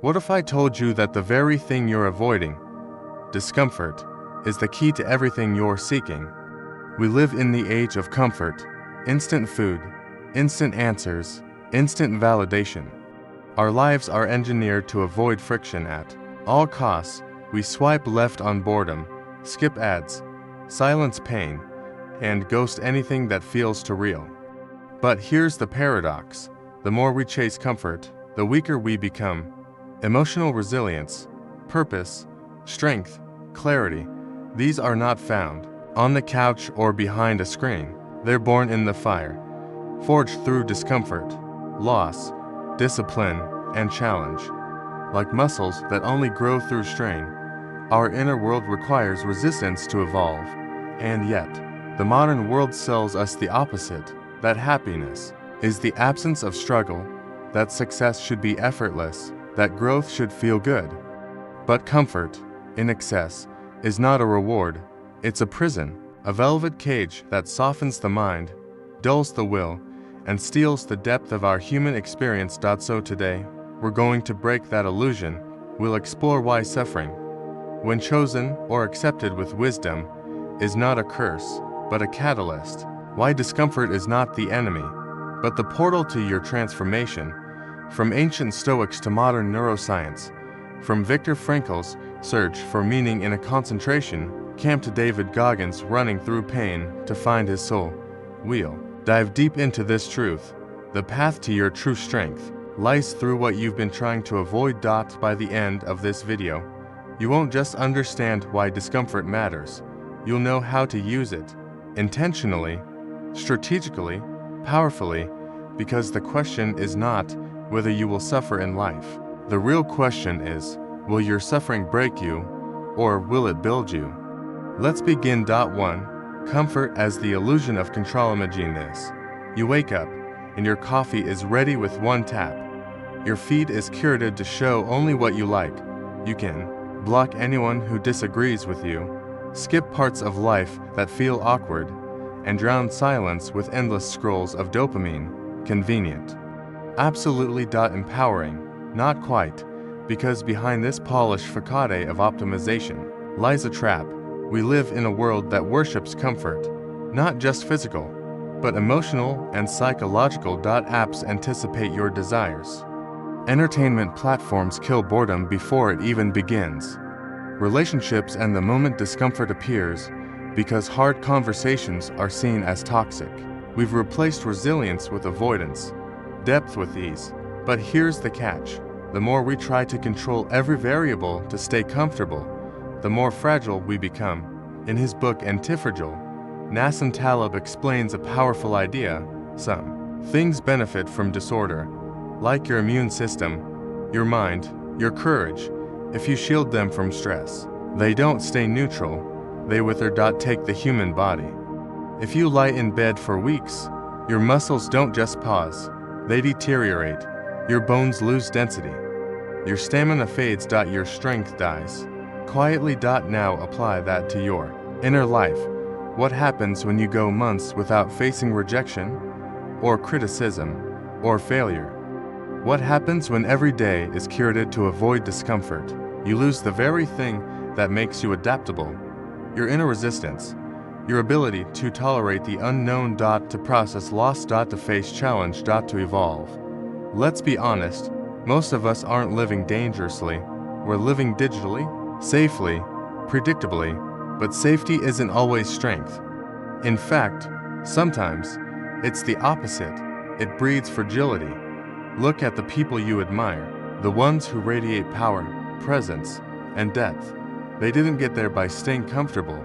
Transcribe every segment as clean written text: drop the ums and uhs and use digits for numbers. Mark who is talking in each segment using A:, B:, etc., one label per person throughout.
A: What if I told you that the very thing you're avoiding, discomfort, is the key to everything you're seeking? We live in the age of comfort, instant food, instant answers, instant validation. Our lives are engineered to avoid friction at all costs. We swipe left on boredom, skip ads, silence pain, and ghost anything that feels too real. But here's the paradox. The more we chase comfort, the weaker we become. Emotional resilience, purpose, strength, clarity, these are not found on the couch or behind a screen. They're born in the fire, forged through discomfort, loss, discipline, and challenge. Like muscles that only grow through strain, our inner world requires resistance to evolve. And yet, the modern world sells us the opposite, that happiness is the absence of struggle, that success should be effortless, that growth should feel good. But comfort, in excess, is not a reward, it's a prison, a velvet cage that softens the mind, dulls the will, and steals the depth of our human experience. So today, we're going to break that illusion. We'll explore why suffering, when chosen or accepted with wisdom, is not a curse, but a catalyst. Why discomfort is not the enemy, but the portal to your transformation. From ancient Stoics to modern neuroscience, from Viktor Frankl's search for meaning in a concentration camp to David Goggins running through pain to find his soul, we'll dive deep into this truth. The path to your true strength lies through what you've been trying to avoid. By the end of this video, you won't just understand why discomfort matters, you'll know how to use it intentionally, strategically, powerfully, because the question is not whether you will suffer in life. The real question is, will your suffering break you, or will it build you? Let's begin. 1. Comfort as the illusion of control. Imagine this. You wake up, and your coffee is ready with one tap. Your feed is curated to show only what you like. You can block anyone who disagrees with you, skip parts of life that feel awkward, and drown silence with endless scrolls of dopamine. Convenient. Absolutely. Empowering. Not quite, because behind this polished facade of optimization lies a trap. We live in a world that worships comfort, not just physical, but emotional and psychological. Apps anticipate your desires. Entertainment platforms kill boredom before it even begins. Relationships end the moment discomfort appears, because hard conversations are seen as toxic. We've replaced resilience with avoidance, depth with ease. But here's the catch. The more we try to control every variable to stay comfortable, the more fragile we become. In his book Antifragile, Nassim Taleb explains a powerful idea. Some things benefit from disorder, like your immune system, your mind, your courage. If you shield them from stress, they don't stay neutral, they wither. Take the human body. If you lie in bed for weeks, your muscles don't just pause, they deteriorate. Your bones lose density. Your stamina fades. Your strength dies quietly. Now apply that to your inner life. What happens when you go months without facing rejection, or criticism, or failure? What happens when every day is curated to avoid discomfort? You lose the very thing that makes you adaptable. Your inner resistance, your ability to tolerate the unknown. To process loss. To face challenge. To evolve. Let's be honest, most of us aren't living dangerously. We're living digitally, safely, predictably, but safety isn't always strength. In fact, sometimes it's the opposite. It breeds fragility. Look at the people you admire, the ones who radiate power, presence, and depth. They didn't get there by staying comfortable.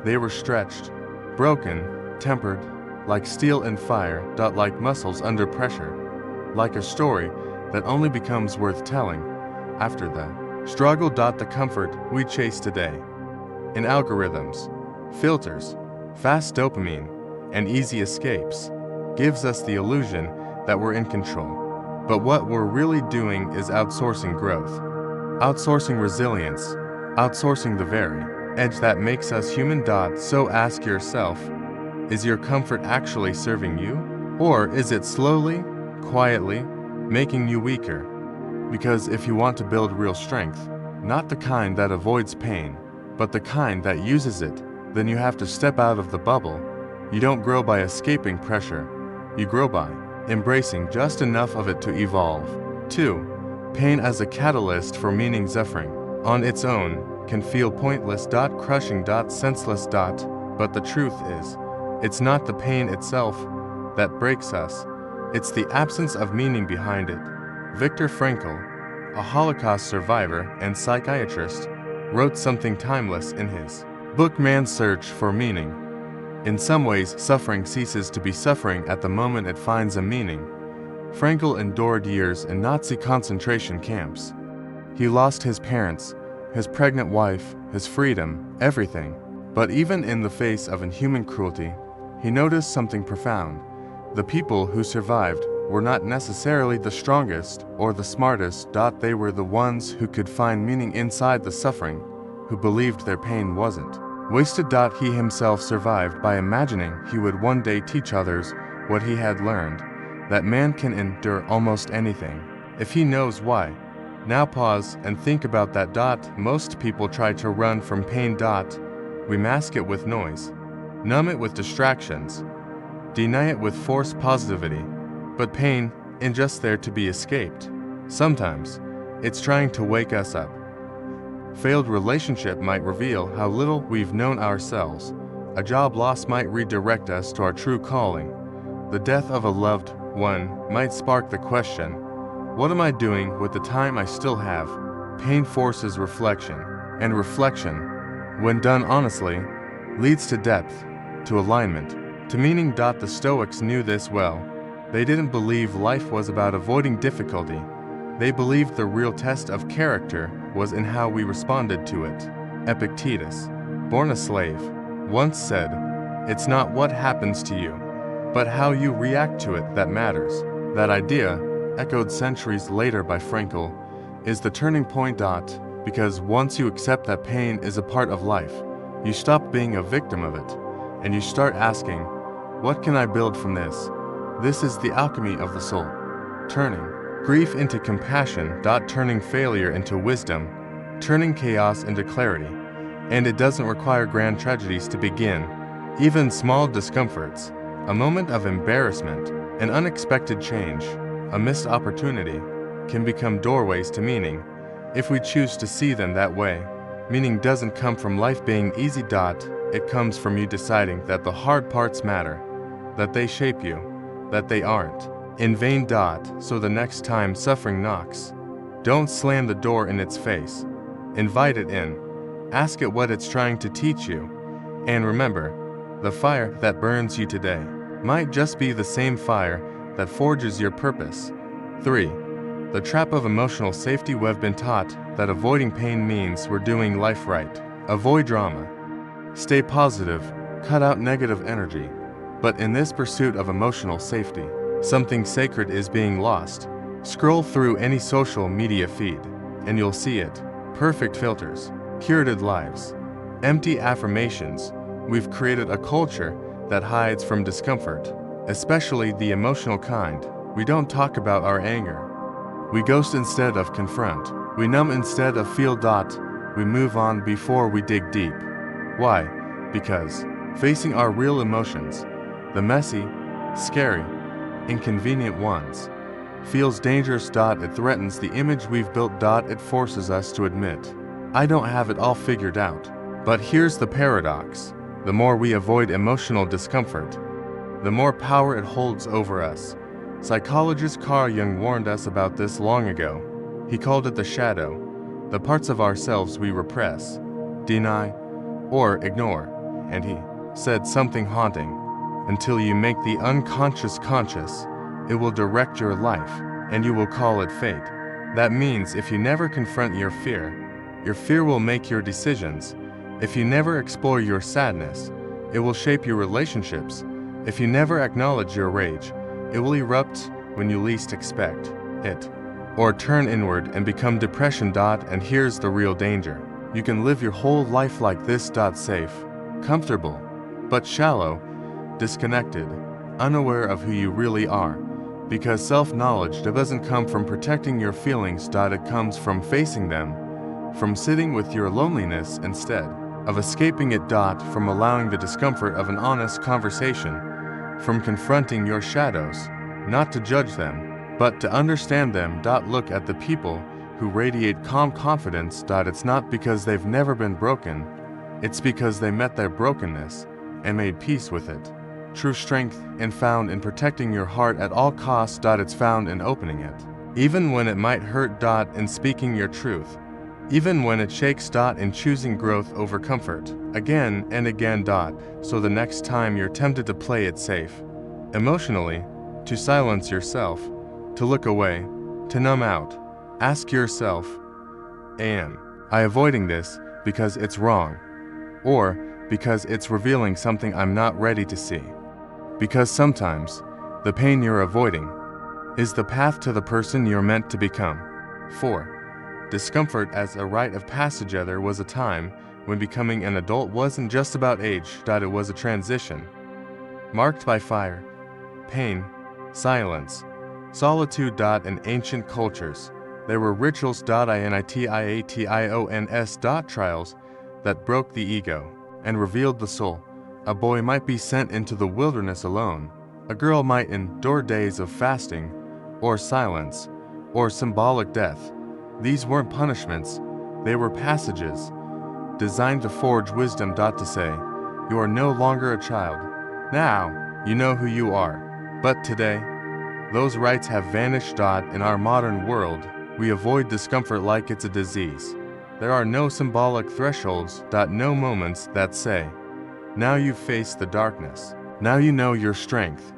A: They were stretched, broken, tempered, like steel in fire. Like muscles under pressure. Like a story that only becomes worth telling after the struggle. The comfort we chase today, in algorithms, filters, fast dopamine, and easy escapes, gives us the illusion that we're in control. But what we're really doing is outsourcing growth, outsourcing resilience, outsourcing the very edge that makes us human. So ask yourself, is your comfort actually serving you? Or is it slowly, quietly, making you weaker? Because if you want to build real strength, not the kind that avoids pain, but the kind that uses it, then you have to step out of the bubble. You don't grow by escaping pressure. You grow by embracing just enough of it to evolve. 2. Pain as a catalyst for meaning. Suffering on its own can feel pointless, crushing, senseless, but the truth is, it's not the pain itself that breaks us, it's the absence of meaning behind it. Viktor Frankl, a Holocaust survivor and psychiatrist, wrote something timeless in his book Man's Search for Meaning. In some ways, suffering ceases to be suffering at the moment it finds a meaning. Frankl endured years in Nazi concentration camps. He lost his parents, his pregnant wife, his freedom, everything. But even in the face of inhuman cruelty, he noticed something profound. The people who survived were not necessarily the strongest or the smartest. They were the ones who could find meaning inside the suffering, who believed their pain wasn't wasted. He himself survived by imagining he would one day teach others what he had learned, that man can endure almost anything if he knows why. Now pause and think about that. Most people try to run from pain. We mask it with noise, numb it with distractions, deny it with forced positivity. But pain isn't just there to be escaped. Sometimes it's trying to wake us up. Failed relationship might reveal how little we've known ourselves. A job loss might redirect us to our true calling. The death of a loved one might spark the question, what am I doing with the time I still have? Pain forces reflection, and reflection, when done honestly, leads to depth, to alignment, to meaning. The Stoics knew this well. They didn't believe life was about avoiding difficulty. They believed the real test of character was in how we responded to it. Epictetus, born a slave, once said, "It's not what happens to you, but how you react to it that matters." That idea, echoed centuries later by Frankl, is the turning point. Because once you accept that pain is a part of life, you stop being a victim of it, and you start asking, what can I build from this? This is the alchemy of the soul. Turning grief into compassion. Turning failure into wisdom. Turning chaos into clarity. And it doesn't require grand tragedies to begin. Even small discomforts, a moment of embarrassment, an unexpected change, a missed opportunity, can become doorways to meaning, if we choose to see them that way. Meaning doesn't come from life being easy. It comes from you deciding that the hard parts matter, that they shape you, that they aren't in vain. So the next time suffering knocks, don't slam the door in its face. Invite it in. Ask it what it's trying to teach you. And remember, the fire that burns you today might just be the same fire that forges your purpose. 3. The trap of emotional safety. We've been taught that avoiding pain means we're doing life right. Avoid drama. Stay positive. Cut out negative energy. But in this pursuit of emotional safety, something sacred is being lost. Scroll through any social media feed, and you'll see it. Perfect filters, curated lives, empty affirmations. We've created a culture that hides from discomfort, especially the emotional kind. We don't talk about our anger. We ghost instead of confront. We numb instead of feel. We move on before we dig deep. Why? Because facing our real emotions, the messy, scary, inconvenient ones, feels dangerous. It threatens the image we've built. It forces us to admit, I don't have it all figured out. But here's the paradox. The more we avoid emotional discomfort, the more power it holds over us. Psychologist Carl Jung warned us about this long ago. He called it the shadow, the parts of ourselves we repress, deny, or ignore. And he said something haunting. Until you make the unconscious conscious, it will direct your life, and you will call it fate. That means if you never confront your fear will make your decisions. If you never explore your sadness, it will shape your relationships. If you never acknowledge your rage, it will erupt when you least expect it, or turn inward and become depression. And here's the real danger. You can live your whole life like this. Safe, comfortable, but shallow, disconnected, unaware of who you really are. Because self-knowledge doesn't come from protecting your feelings. It comes from facing them, from sitting with your loneliness instead of escaping it. From allowing the discomfort of an honest conversation, from confronting your shadows, not to judge them, but to understand them. Look at the people who radiate calm confidence. It's not because they've never been broken, it's because they met their brokenness and made peace with it. True strength is found in protecting your heart at all costs. It's found in opening it, even when it might hurt. In speaking your truth, even when it shakes. In choosing growth over comfort, again and again. So the next time you're tempted to play it safe, emotionally, to silence yourself, to look away, to numb out, ask yourself, am I avoiding this because it's wrong, or because it's revealing something I'm not ready to see? Because sometimes the pain you're avoiding is the path to the person you're meant to become. 4. Discomfort as a rite of passage. There was a time when becoming an adult wasn't just about age. It was a transition marked by fire, pain, silence, solitude. In ancient cultures, there were rituals. Initiations. Trials that broke the ego and revealed the soul. A boy might be sent into the wilderness alone. A girl might endure days of fasting, or silence, or symbolic death. These weren't punishments, they were passages, designed to forge wisdom. To say, you are no longer a child. Now, you know who you are. But today, those rights have vanished. In our modern world, we avoid discomfort like it's a disease. There are no symbolic thresholds. No moments that say, now you've faced the darkness. Now you know your strength.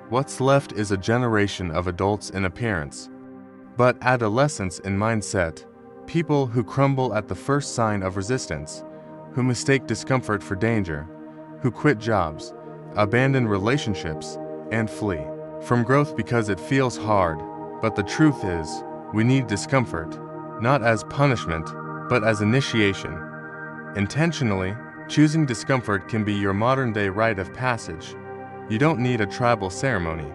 A: What's left is a generation of adults in appearance, but adolescents in mindset. People who crumble at the first sign of resistance, who mistake discomfort for danger, who quit jobs, abandon relationships, and flee from growth because it feels hard. But the truth is, we need discomfort, not as punishment, but as initiation. Intentionally choosing discomfort can be your modern-day rite of passage. You don't need a tribal ceremony.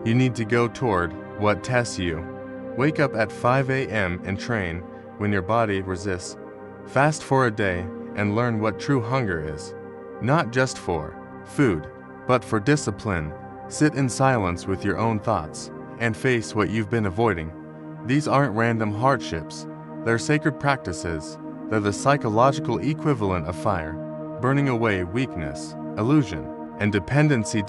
A: You need to go toward what tests you. Wake up at 5 a.m. and train when your body resists. Fast for a day and learn what true hunger is. Not just for food, but for discipline. Sit in silence with your own thoughts and face what you've been avoiding. These aren't random hardships. They're sacred practices. They're the psychological equivalent of fire, burning away weakness, illusion, and dependency.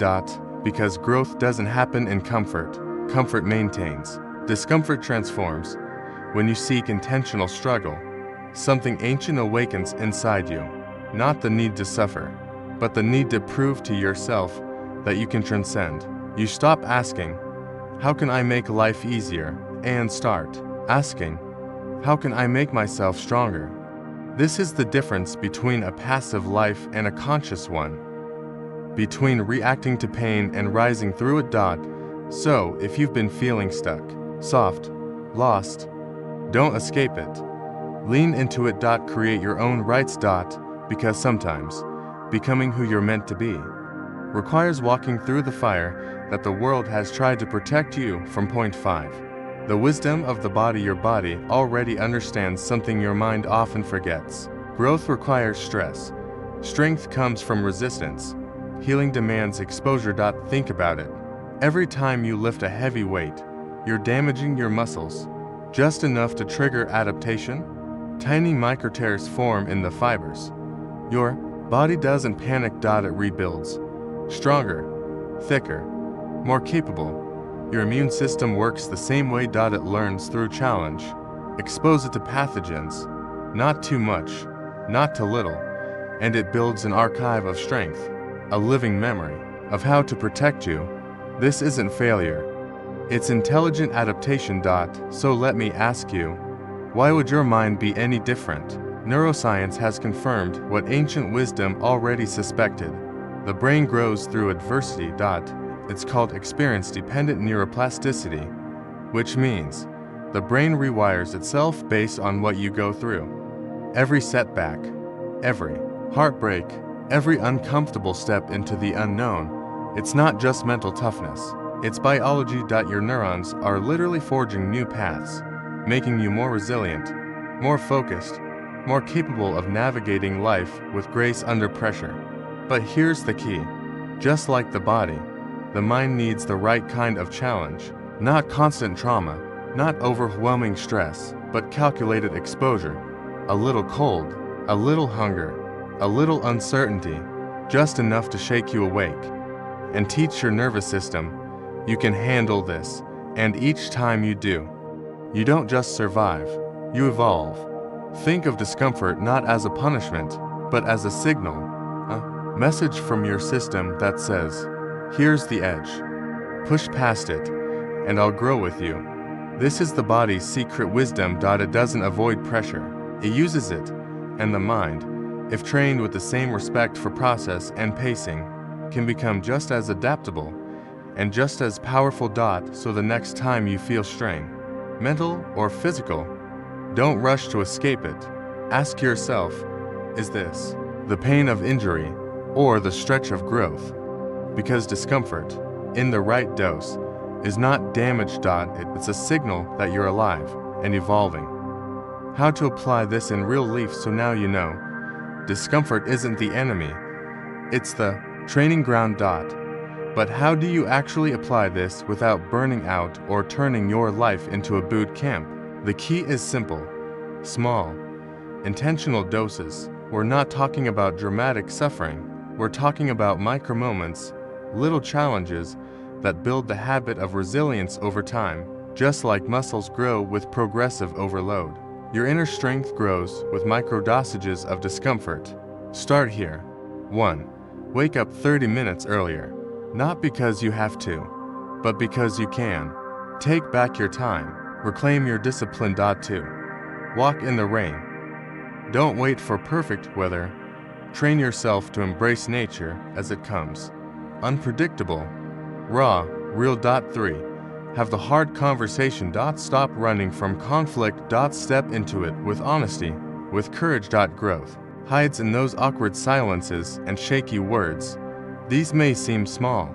A: Because growth doesn't happen in comfort, comfort maintains. Discomfort transforms. When you seek intentional struggle, something ancient awakens inside you. Not the need to suffer, but the need to prove to yourself that you can transcend. You stop asking, how can I make life easier? And start asking, how can I make myself stronger? This is the difference between a passive life and a conscious one, between reacting to pain and rising through it. So, if you've been feeling stuck, soft, lost, don't escape it. Lean into it. Create your own rights. Because sometimes, becoming who you're meant to be requires walking through the fire that the world has tried to protect you from. Point 5. The wisdom of the body. Your body already understands something your mind often forgets. Growth requires stress. Strength comes from resistance. Healing demands exposure. Think about it. Every time you lift a heavy weight, you're damaging your muscles, just enough to trigger adaptation. Tiny microtears form in the fibers. Your body doesn't panic. It rebuilds. Stronger, thicker, more capable. Your immune system works the same way. It learns through challenge. Expose it to pathogens, not too much, not too little, and it builds an archive of strength, a living memory of how to protect you. This isn't failure, it's intelligent adaptation. So let me ask you, why would your mind be any different? Neuroscience has confirmed what ancient wisdom already suspected. The brain grows through adversity. It's called experience-dependent neuroplasticity, which means the brain rewires itself based on what you go through. Every setback, every heartbreak, every uncomfortable step into the unknown, it's not just mental toughness. It's biology. Your neurons are literally forging new paths, making you more resilient, more focused, more capable of navigating life with grace under pressure. But here's the key. Just like the body, the mind needs the right kind of challenge. Not constant trauma, not overwhelming stress, but calculated exposure. A little cold, a little hunger, a little uncertainty, just enough to shake you awake and teach your nervous system, you can handle this. And each time you do, you don't just survive, you evolve. Think of discomfort not as a punishment, but as a signal, a message from your system that says, here's the edge. Push past it, and I'll grow with you. This is the body's secret wisdom. It doesn't avoid pressure, it uses it. And the mind, if trained with the same respect for process and pacing, can become just as adaptable and just as powerful. So the next time you feel strain, mental or physical, don't rush to escape it. Ask yourself, is this the pain of injury or the stretch of growth? Because discomfort, in the right dose, is not damage. It's a signal that you're alive and evolving. How to apply this in real life? So now you know, discomfort isn't the enemy, it's the training ground. But how do you actually apply this without burning out or turning your life into a boot camp? The key is simple, small, intentional doses. We're not talking about dramatic suffering, we're talking about micro moments, little challenges that build the habit of resilience over time, just like muscles grow with progressive overload. Your inner strength grows with micro dosages of discomfort. Start here. 1. Wake up 30 minutes earlier. Not because you have to, but because you can. Take back your time. Reclaim your discipline. 2. Walk in the rain. Don't wait for perfect weather. Train yourself to embrace nature as it comes. Unpredictable, raw, real. 3. Have the hard conversation. Stop running from conflict. Step into it with honesty, with courage. Growth hides in those awkward silences and shaky words. These may seem small,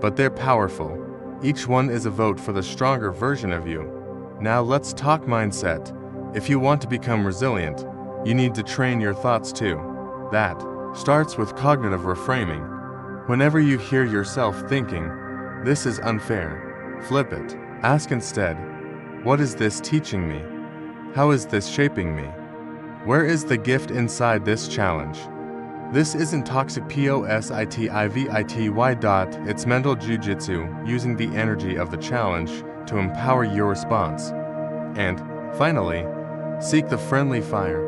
A: but they're powerful. Each one is a vote for the stronger version of you. Now let's talk mindset. If you want to become resilient, you need to train your thoughts too. That starts with cognitive reframing. Whenever you hear yourself thinking, "This is unfair," flip it. Ask instead, "What is this teaching me? How is this shaping me? Where is the gift inside this challenge?" This isn't toxic positivity. It's mental jujitsu, using the energy of the challenge to empower your response. And, finally, seek the friendly fire.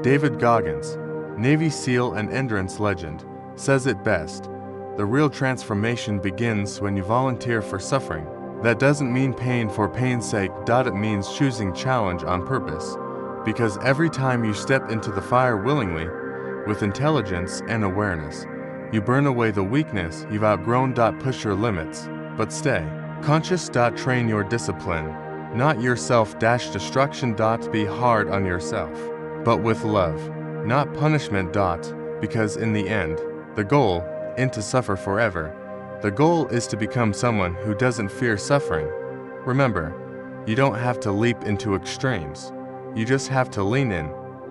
A: David Goggins, Navy SEAL and endurance legend, says it best. The real transformation begins when you volunteer for suffering. That doesn't mean pain for pain's sake. It means choosing challenge on purpose. Because every time you step into the fire willingly, with intelligence and awareness, you burn away the weakness you've outgrown. Push your limits, but stay conscious. Train your discipline, not yourself. Destruction. Be hard on yourself, but with love, not punishment. Because in the end, the goal isn't to suffer forever. The goal is to become someone who doesn't fear suffering. Remember, you don't have to leap into extremes. You just have to lean in.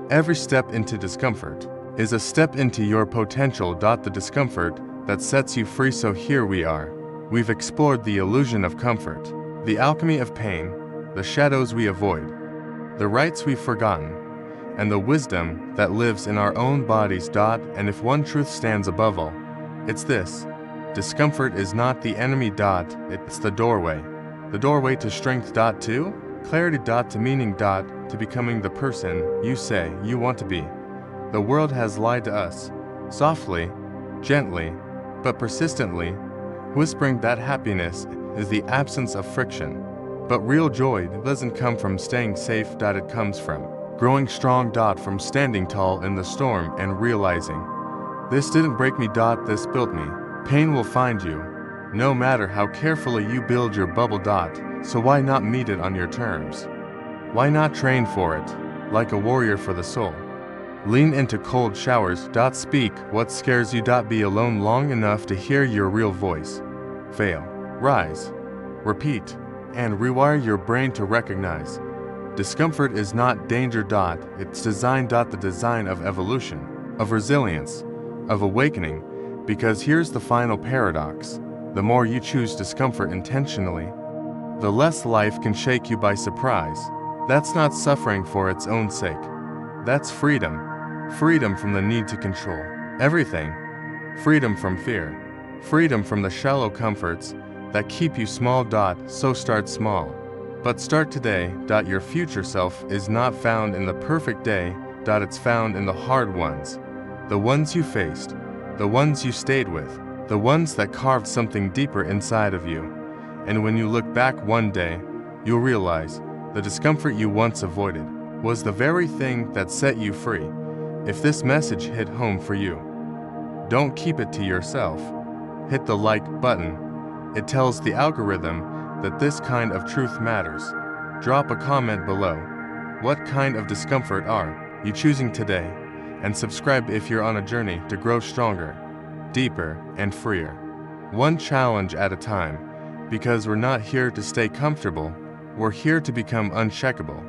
A: Every step into discomfort is a step into your potential. The discomfort that sets you free. So here we are. We've explored the illusion of comfort, the alchemy of pain, the shadows we avoid, the rites we've forgotten, and the wisdom that lives in our own bodies. And if one truth stands above all, it's this: discomfort is not the enemy. It's the doorway. The doorway to strength. To clarity. To meaning. To becoming the person you say you want to be. The world has lied to us, softly, gently, but persistently, whispering that happiness is the absence of friction. But real joy doesn't come from staying safe. It comes from growing strong. From standing tall in the storm and realizing, this didn't break me. This built me. Pain will find you, no matter how carefully you build your bubble. So why not meet it on your terms? Why not train for it, like a warrior for the soul? Lean into cold showers. Speak what scares you. Be alone long enough to hear your real voice. Fail. Rise, repeat, and rewire your brain to recognize. Discomfort is not danger. It's design. The design of evolution, of resilience, of awakening, because here's the final paradox. The more you choose discomfort intentionally, the less life can shake you by surprise. That's not suffering for its own sake. That's freedom. Freedom from the need to control everything. Freedom from fear. Freedom from the shallow comforts that keep you small. So start small. But start today. Your future self is not found in the perfect day. It's found in the hard ones. The ones you faced. The ones you stayed with. The ones that carved something deeper inside of you. And when you look back one day, you'll realize the discomfort you once avoided was the very thing that set you free. If this message hit home for you, don't keep it to yourself. Hit the like button. It tells the algorithm that this kind of truth matters. Drop a comment below. What kind of discomfort are you choosing today? And subscribe if you're on a journey to grow stronger, deeper, and freer. One challenge at a time, because we're not here to stay comfortable, we're here to become uncheckable.